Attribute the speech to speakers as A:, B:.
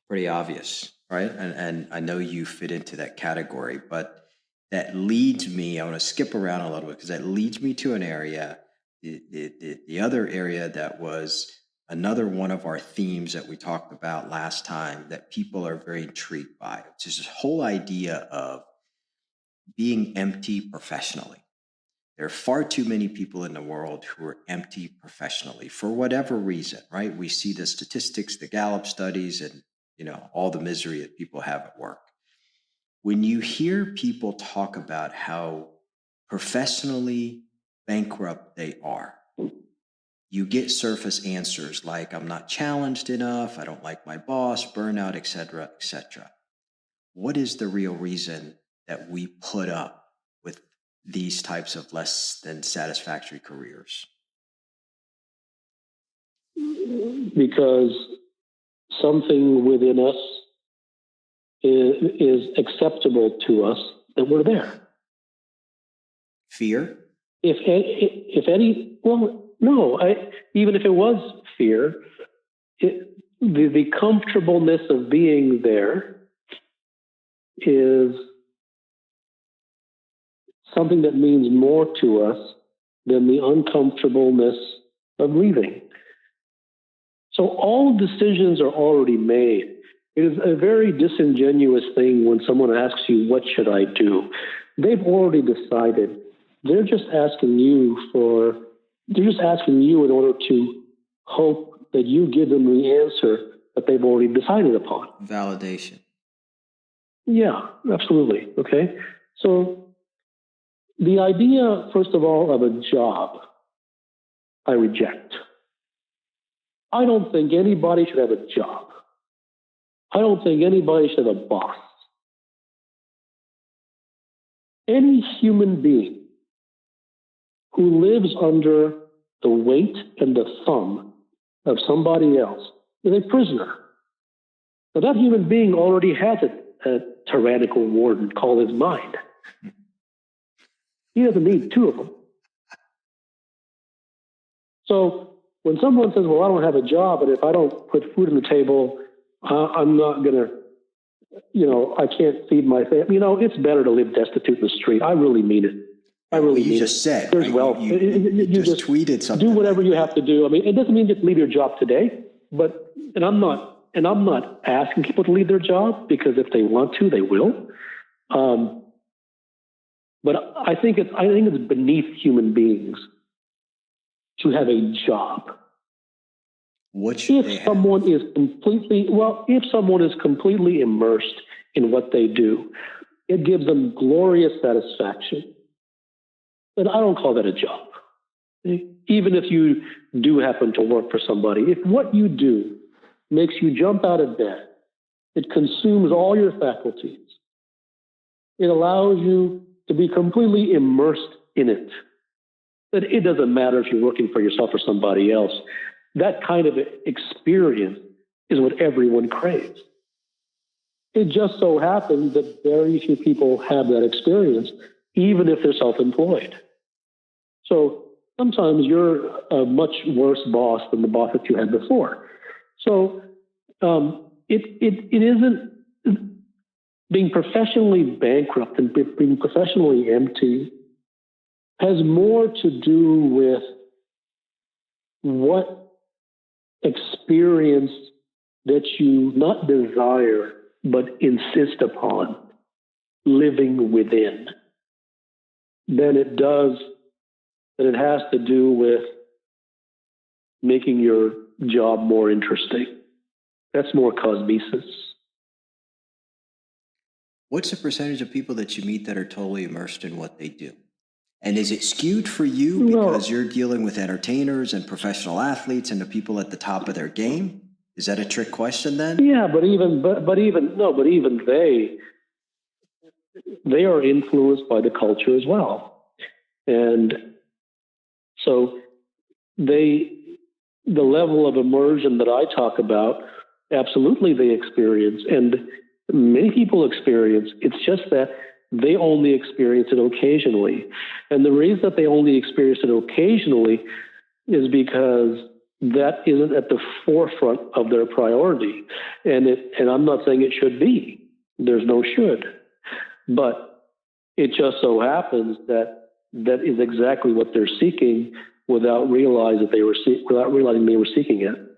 A: Pretty obvious, right? And I know you fit into that category, but that leads me, I want to skip around a little bit because that leads me to an area, the other area that was another one of our themes that we talked about last time that people are very intrigued by, which is this whole idea of being empty professionally. There are far too many people in the world who are empty professionally for whatever reason, right? We see the statistics, the Gallup studies, and all the misery that people have at work. When you hear people talk about how professionally bankrupt they are, you get surface answers like, I'm not challenged enough, I don't like my boss, burnout, etc., etc. What is the real reason that we put up with these types of less than satisfactory careers?
B: Because something within us is acceptable to us that we're there.
A: Fear?
B: If any, well, no. Even if it was fear, the comfortableness of being there is something that means more to us than the uncomfortableness of leaving. So all decisions are already made. It is a very disingenuous thing when someone asks you, what should I do? They've already decided. They're just asking you in order to hope that you give them the answer that they've already decided upon.
A: Validation.
B: Yeah, absolutely. Okay. So the idea, first of all, of a job, I reject. I don't think anybody should have a job. I don't think anybody should have a boss. Any human being who lives under the weight and the thumb of somebody else is a prisoner. Now, that human being already has a tyrannical warden called his mind. He doesn't need two of them. So when someone says, well, I don't have a job, and if I don't put food on the table, I'm not going to, I can't feed my family. It's better to live destitute in the street. I really mean it. I really mean it.
A: You just said.
B: There's wealth.
A: You just tweeted something.
B: Do whatever you have to do. I mean, it doesn't mean you have to leave your job today, and I'm not asking people to leave their job, because if they want to, they will. But I think it's beneath human beings to have a job. If someone is completely immersed in what they do, it gives them glorious satisfaction. And I don't call that a job. Even if you do happen to work for somebody, if what you do makes you jump out of bed, it consumes all your faculties, it allows you to be completely immersed in it, that it doesn't matter if you're working for yourself or somebody else. That kind of experience is what everyone craves. It just so happens that very few people have that experience, even if they're self-employed. So sometimes you're a much worse boss than the boss that you had before. So it isn't being professionally bankrupt and being professionally empty has more to do with what experience that you not desire but insist upon living within than it has to do with making your job more interesting. That's more cosmesis.
A: What's the percentage of people that you meet that are totally immersed in what they do? And is it skewed for you because you're dealing with entertainers and professional athletes and the people at the top of their game? Is that a trick question then?
B: Yeah, but even they are influenced by the culture as well. And so the level of immersion that I talk about, absolutely they experience, and many people experience. It's just that they only experience it occasionally. And the reason that they only experience it occasionally is because that isn't at the forefront of their priority. And I'm not saying it should be. There's no should. But it just so happens that that is exactly what they're seeking without realizing they were seeking it.